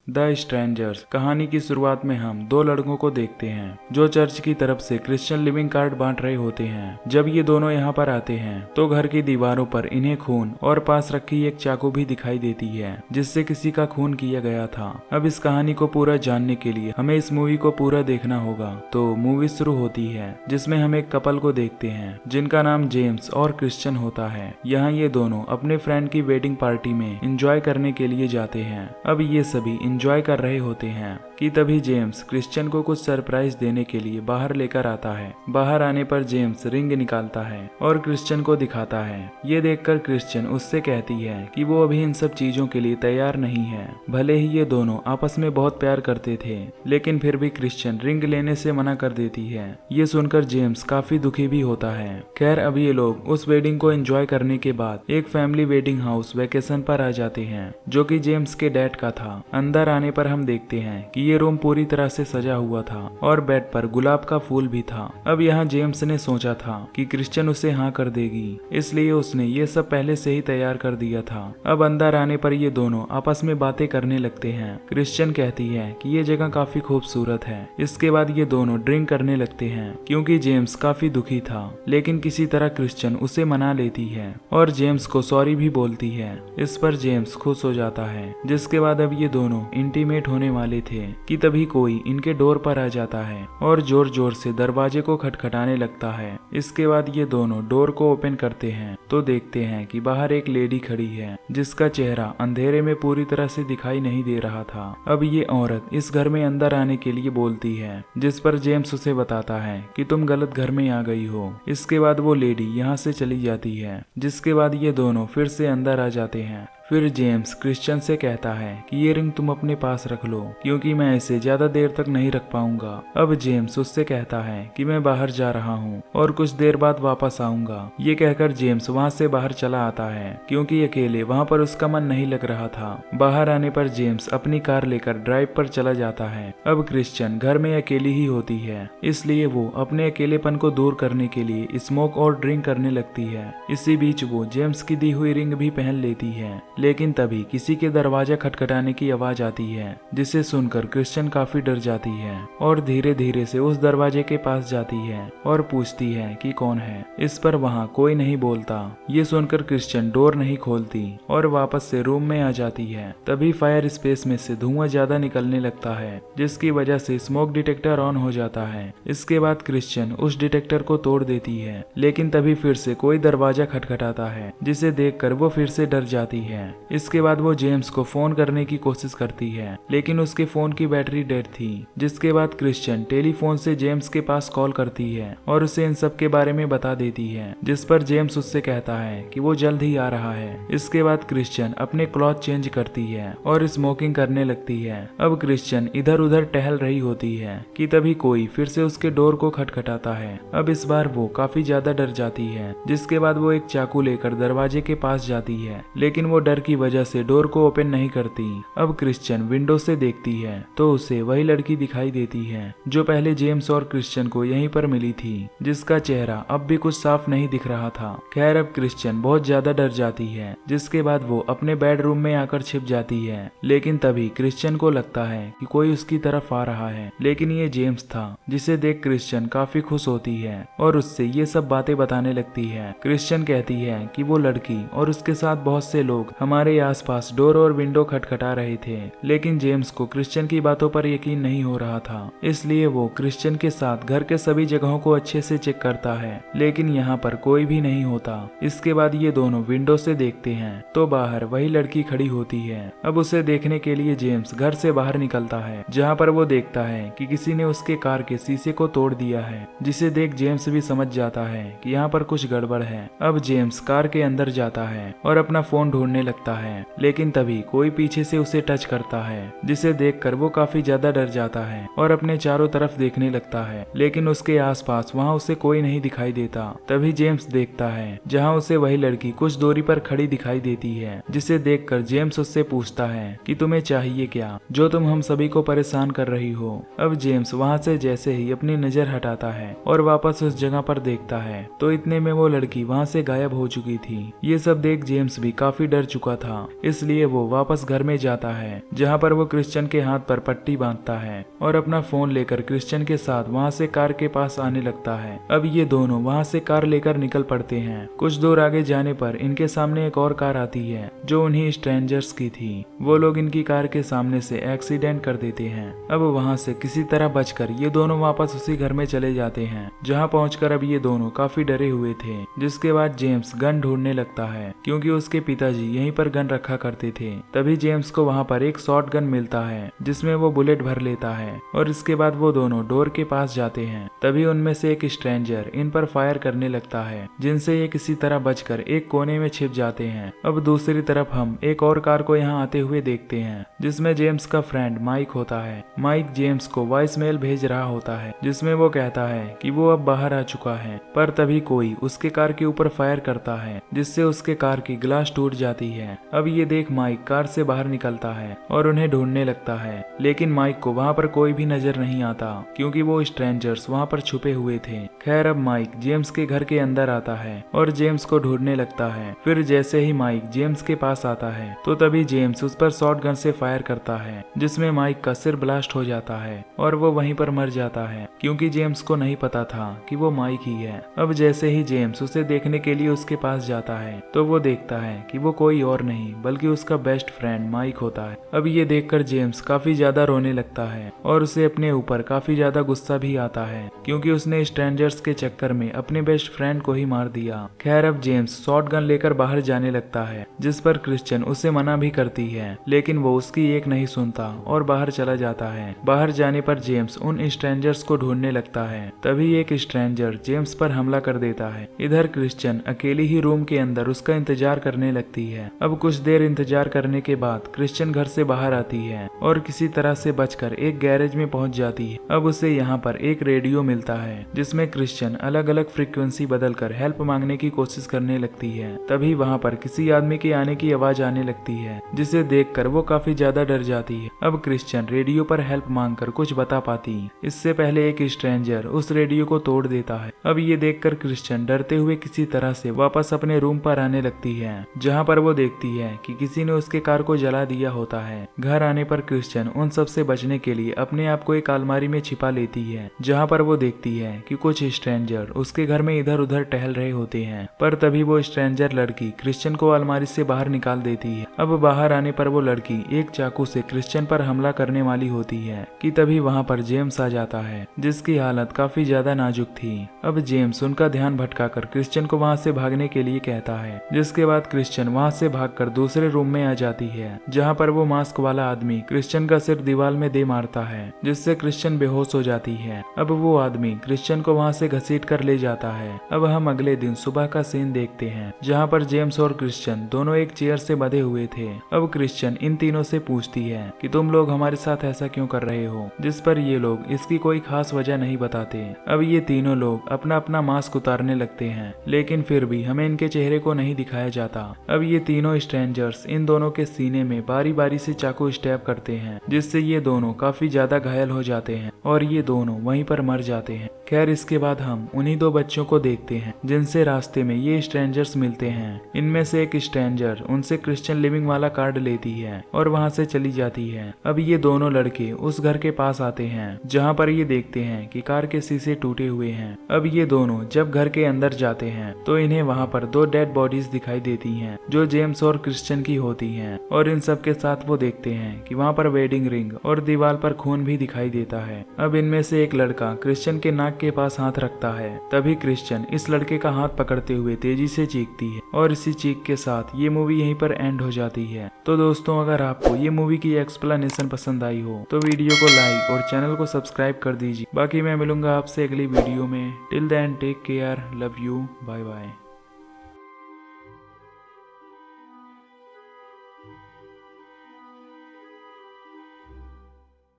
The strangers. कहानी की शुरुआत में हम दो लड़कों को देखते हैं जो चर्च की तरफ से क्रिश्चियन लिविंग कार्ड बांट रहे होते हैं। जब ये दोनों यहाँ पर आते हैं तो घर की दीवारों पर इन्हें खून और पास रखी एक चाकू भी दिखाई देती है जिससे किसी का खून किया गया था। अब इस कहानी को पूरा जानने के लिए हमें इस मूवी को पूरा देखना होगा। तो मूवी शुरू होती है जिसमें हम एक कपल को देखते हैं जिनका नाम जेम्स और क्रिश्चियन होता है। यहाँ ये दोनों अपने फ्रेंड की वेडिंग पार्टी में एंजॉय करने के लिए जाते हैं। अब ये सभी एंजॉय कर रहे होते हैं कि तभी जेम्स क्रिश्चियन को कुछ सरप्राइज देने के लिए बाहर लेकर आता है। बाहर आने पर जेम्स रिंग निकालता है और क्रिश्चियन को दिखाता है। ये देखकर क्रिश्चियन उससे कहती है कि वो अभी इन सब चीजों के लिए तैयार नहीं है। भले ही ये दोनों आपस में बहुत प्यार करते थे लेकिन फिर भी क्रिश्चियन रिंग लेने से मना कर देती है। ये सुनकर जेम्स काफी दुखी भी होता है। खैर अब ये लोग उस वेडिंग को एंजॉय करने के बाद एक फैमिली वेडिंग हाउस वेकेशन पर आ जाते हैं जो कि जेम्स के डैड का था। अंदर आने पर हम देखते हैं कि ये रूम पूरी तरह से सजा हुआ था और बेड पर गुलाब का फूल भी था। अब यहाँ जेम्स ने सोचा था कि क्रिश्चियन उसे हाँ कर देगी, इसलिए उसने ये सब पहले से ही तैयार कर दिया था। अब अंदर आने पर ये दोनों आपस में बातें करने लगते हैं। क्रिश्चियन कहती है कि ये जगह काफी खूबसूरत है। इसके बाद ये दोनों ड्रिंक करने लगते हैं क्योंकि जेम्स काफी दुखी था, लेकिन किसी तरह क्रिश्चियन उसे मना लेती है और जेम्स को सॉरी भी बोलती है। इस पर जेम्स खुश हो जाता है। जिसके बाद अब ये दोनों इंटीमेट होने वाले थे कि तभी कोई इनके डोर पर आ जाता है और जोर जोर से दरवाजे को खटखटाने लगता है। इसके बाद ये दोनों डोर को ओपन करते हैं तो देखते हैं कि बाहर एक लेडी खड़ी है जिसका चेहरा अंधेरे में पूरी तरह से दिखाई नहीं दे रहा था। अब ये औरत इस घर में अंदर आने के लिए बोलती है जिस पर जेम्स उसे बताता है कि तुम गलत घर में आ गई हो। इसके बाद वो लेडी यहाँ से चली जाती है। जिसके बाद ये दोनों फिर से अंदर आ जाते हैं। फिर जेम्स क्रिश्चियन से कहता है कि ये रिंग तुम अपने पास रख लो क्योंकि मैं इसे ज्यादा देर तक नहीं रख पाऊंगा। अब जेम्स उससे कहता है कि मैं बाहर जा रहा हूँ और कुछ देर बाद वापस आऊंगा। ये कहकर जेम्स वहाँ से बाहर चला आता है क्योंकि अकेले वहाँ पर उसका मन नहीं लग रहा था। बाहर आने पर जेम्स अपनी कार लेकर ड्राइव पर चला जाता है। अब क्रिश्चियन घर में अकेली ही होती है, इसलिए वो अपने अकेलेपन को दूर करने के लिए स्मोक और ड्रिंक करने लगती है। इसी बीच वो जेम्स की दी हुई रिंग भी पहन लेती है। लेकिन तभी किसी के दरवाजा खटखटाने की आवाज आती है जिसे सुनकर क्रिश्चियन काफी डर जाती है और धीरे धीरे से उस दरवाजे के पास जाती है और पूछती है कि कौन है। इस पर वहाँ कोई नहीं बोलता। ये सुनकर क्रिश्चियन डोर नहीं खोलती और वापस से रूम में आ जाती है। तभी फायर स्पेस में से धुआं ज्यादा निकलने लगता है जिसकी वजह से स्मोक डिटेक्टर ऑन हो जाता है। इसके बाद क्रिश्चियन उस डिटेक्टर को तोड़ देती है, लेकिन तभी फिर से कोई दरवाजा खटखटाता है जिसे देखकर वो फिर से डर जाती है। इसके बाद वो जेम्स को फोन करने की कोशिश करती है लेकिन उसके फोन की बैटरी डेड थी। जिसके बाद क्रिश्चियन टेलीफोन से जेम्स के पास कॉल करती है और उसे इन सब के बारे में बता देती है, जिस पर जेम्स उससे कहता है कि वो जल्द ही आ रहा है। इसके बाद क्रिश्चियन अपने क्लॉथ चेंज करती है और स्मोकिंग करने लगती है। अब क्रिश्चियन इधर उधर टहल रही होती है कि तभी कोई फिर से उसके डोर को खटखटाता है। अब इस बार वो काफी ज्यादा डर जाती है। जिसके बाद वो एक चाकू लेकर दरवाजे के पास जाती है लेकिन वो डर की वजह से डोर को ओपन नहीं करती। अब क्रिश्चियन विंडो से देखती है तो उसे वही लड़की दिखाई देती है जो पहले जेम्स और क्रिश्चियन को यहीं पर मिली थी, जिसका चेहरा अब भी कुछ साफ नहीं दिख रहा था। खैर अब क्रिश्चियन बहुत ज्यादा डर जाती है। जिसके बाद वो अपने बेडरूम में आकर छिप जाती है, लेकिन तभी क्रिश्चियन को लगता है कि कोई उसकी तरफ आ रहा है, लेकिन ये जेम्स था जिसे देख क्रिश्चियन काफी खुश होती है और उससे ये सब बातें बताने लगती है। क्रिश्चियन कहती है कि वो लड़की और उसके साथ बहुत से लोग हमारे आसपास डोर और विंडो खटखटा रहे थे, लेकिन जेम्स को क्रिश्चियन की बातों पर यकीन नहीं हो रहा था। इसलिए वो क्रिश्चियन के साथ घर के सभी जगहों को अच्छे से चेक करता है, लेकिन यहाँ पर कोई भी नहीं होता। इसके बाद ये दोनों विंडो से देखते हैं तो बाहर वही लड़की खड़ी होती है। अब उसे देखने के लिए जेम्स घर से बाहर निकलता है, जहाँ पर वो देखता है कि किसी ने उसके कार के शीशे को तोड़ दिया है, जिसे देख जेम्स भी समझ जाता है कि यहाँ पर कुछ गड़बड़ है। अब जेम्स कार के अंदर जाता है और अपना फोन ढूंढने लगता है, लेकिन तभी कोई पीछे से उसे टच करता है, जिसे देखकर वो काफी ज्यादा डर जाता है और अपने चारों तरफ देखने लगता है, लेकिन उसके आसपास वहाँ उसे कोई नहीं दिखाई देता। तभी जेम्स देखता है जहाँ उसे वही लड़की कुछ दूरी पर खड़ी दिखाई देती है, जिसे देखकर जेम्स उससे पूछता है कि तुम्हें चाहिए क्या, जो तुम हम सभी को परेशान कर रही हो। अब जेम्स वहाँ से जैसे ही अपनी नजर हटाता है और वापस उस जगह पर देखता है तो इतने में वो लड़की वहाँ से गायब हो चुकी थी। ये सब देख जेम्स भी काफी डर चुका था, इसलिए वो वापस घर में जाता है, जहाँ पर वो क्रिश्चियन के हाथ पर पट्टी बांधता है और अपना फोन लेकर क्रिश्चियन के साथ वहाँ से कार के पास आने लगता है। अब ये दोनों वहाँ से कार लेकर निकल पड़ते हैं। कुछ दूर आगे जाने पर इनके सामने एक और कार आती है जो उन्हीं स्ट्रेंजर्स की थी। वो लोग इनकी कार के सामने से एक्सीडेंट कर देते हैं। अब वहाँ से किसी तरह बचकर ये दोनों वापस उसी घर में चले जाते हैं, जहाँ पहुंचकर अब ये दोनों काफी डरे हुए थे। जिसके बाद जेम्स गन ढूंढने लगता है, क्योंकि उसके पिताजी यहीं पर गन रखा करते थे। तभी जेम्स को वहाँ पर एक शॉट गन मिलता है, जिसमें वो बुलेट भर लेता है और इसके बाद वो दोनों डोर के पास जाते हैं। तभी उनमें से एक स्ट्रेंजर इन पर फायर करने लगता है, जिनसे ये किसी तरह बचकर एक कोने में छिप जाते हैं। अब दूसरी तरफ हम एक और कार को यहाँ आते हुए देखते हैं, जिसमें जेम्स का फ्रेंड माइक होता है। माइक जेम्स को वॉइस मेल भेज रहा होता है, जिसमें वो कहता है कि वो अब बाहर आ चुका है। पर तभी कोई उसके कार के ऊपर फायर करता है, जिससे उसके कार की ग्लास टूट जाती है। अब ये देख माइक कार से बाहर निकलता है और उन्हें ढूंढने लगता है, लेकिन माइक को वहाँ पर कोई भी नजर नहीं आता, क्योंकि वो स्ट्रेंजर्स वहाँ पर छुपे हुए थे। खैर अब माइक जेम्स के घर के अंदर आता है और जेम्स को ढूंढने लगता है। फिर जैसे ही माइक जेम्स के पास आता है तो तभी जेम्स उस पर शॉट गन से फायर करता है, जिसमें माइक का सिर ब्लास्ट हो जाता है और वो वहीं पर मर जाता है, क्योंकि जेम्स को नहीं पता था कि वो माइक ही है। अब जैसे ही जेम्स उसे देखने के लिए उसके पास जाता है तो वो देखता है कि वो कोई और नहीं बल्कि उसका बेस्ट फ्रेंड माइक होता है। अब ये देखकर जेम्स काफी ज्यादा रोने लगता है और उसे अपने ऊपर काफी ज्यादा गुस्सा भी आता है, क्योंकि उसने स्ट्रेंजर्स के चक्कर में अपने बेस्ट फ्रेंड को ही मार दिया। खैर अब जेम्स शॉट गन लेकर बाहर जाने लगता है, जिस पर क्रिश्चियन उसे मना भी करती है, लेकिन वो उसकी एक नहीं सुनता और बाहर चला जाता है। बाहर जाने पर जेम्स उन स्ट्रेंजर्स को ढूंढने लगता है। तभी एक स्ट्रेंजर जेम्स पर हमला कर देता है। इधर क्रिश्चियन अकेली ही रूम के अंदर उसका इंतजार करने लगती है। अब कुछ देर इंतजार करने के बाद क्रिश्चियन घर से बाहर आती है और किसी तरह से बचकर एक गैरेज में पहुंच जाती है। अब उसे यहाँ पर एक रेडियो मिलता है, जिसमें क्रिश्चियन अलग अलग फ्रीक्वेंसी बदलकर हेल्प मांगने की कोशिश करने लगती है। तभी वहाँ पर किसी आदमी के आने की आवाज आने लगती है, जिसे देखकर वो काफी ज्यादा डर जाती है। अब क्रिश्चियन रेडियो पर हेल्प मांगकर कुछ बता पाती, इससे पहले एक स्ट्रेंजर उस रेडियो को तोड़ देता है। अब ये देखकर क्रिश्चियन डरते हुए किसी तरह से वापस अपने रूम पर आने लगती है, जहाँ पर वो देखती है कि किसी ने उसके कार को जला दिया होता है। घर आने पर क्रिश्चियन उन सब से बचने के लिए अपने आप को एक अलमारी में छिपा लेती है, जहाँ पर वो देखती है कि कुछ स्ट्रेंजर उसके घर में इधर उधर टहल रहे होते हैं। पर तभी वो स्ट्रेंजर लड़की क्रिश्चियन को अलमारी से बाहर निकाल देती है। अब बाहर आने पर वो लड़की एक चाकू से क्रिश्चियन पर हमला करने वाली होती है कि तभी वहाँ पर जेम्स आ जाता है, जिसकी हालत काफी ज्यादा नाजुक थी। अब जेम्स उनका ध्यान भटकाकर क्रिश्चियन को वहाँ से भागने के लिए कहता है, जिसके बाद क्रिश्चियन वहाँ से भागकर दूसरे रूम में आ जाती है, जहाँ पर वो मास्क वाला आदमी क्रिश्चियन का सिर दीवार में दे मारता है, जिससे क्रिश्चियन बेहोश हो जाती है। अब वो आदमी क्रिश्चियन को वहाँ से घसीट कर ले जाता है। अब हम अगले दिन सुबह का सीन देखते हैं, जहाँ पर जेम्स और क्रिश्चियन दोनों एक चेयर से बंधे हुए थे। अब क्रिश्चियन इन तीनों से पूछती है कि तुम लोग हमारे साथ ऐसा क्यों कर रहे हो, जिस पर ये लोग इसकी कोई खास वजह नहीं बताते। अब ये तीनों लोग अपना अपना मास्क उतारने लगते हैं, लेकिन फिर भी हमें इनके चेहरे को नहीं दिखाया जाता। अब ये तीनों स्ट्रेंजर्स इन दोनों के सीने में बारी बारी से चाकू स्टैब करते हैं, जिससे ये दोनों काफी ज्यादा घायल हो जाते हैं और ये दोनों वहीं पर मर जाते हैं। खैर इसके बाद हम उन्हीं दो बच्चों को देखते हैं, जिनसे रास्ते में ये स्ट्रेंजर्स मिलते हैं। इनमें से एक स्ट्रेंजर उनसे क्रिश्चियन लिविंग वाला कार्ड लेती है और वहाँ से चली जाती है। अब ये दोनों लड़के उस घर के पास आते हैं, जहाँ पर ये देखते हैं कि कार के शीशे टूटे हुए हैं। अब ये दोनों जब घर के अंदर जाते हैं तो इन्हें वहाँ पर दो डेड बॉडीज दिखाई देती हैं, जो जेम्स और क्रिश्चियन की होती हैं। और इन सब के साथ वो देखते हैं कि वहाँ पर वेडिंग रिंग और दीवार पर खून भी दिखाई देता है। अब इनमें से एक लड़का क्रिश्चियन के नाक के पास हाथ रखता है। तभी क्रिश्चियन इस लड़के का हाथ पकड़ते हुए तेजी से चीखती है और इसी चीख के साथ ये मूवी यहीं पर एंड हो जाती है। तो दोस्तों अगर आपको ये मूवी की एक्सप्लेनेशन पसंद आई हो तो वीडियो को लाइक और चैनल को सब्सक्राइब कर दीजिए। बाकी मैं मिलूंगा आपसे अगली वीडियो में। Till then take care, love you, bye bye.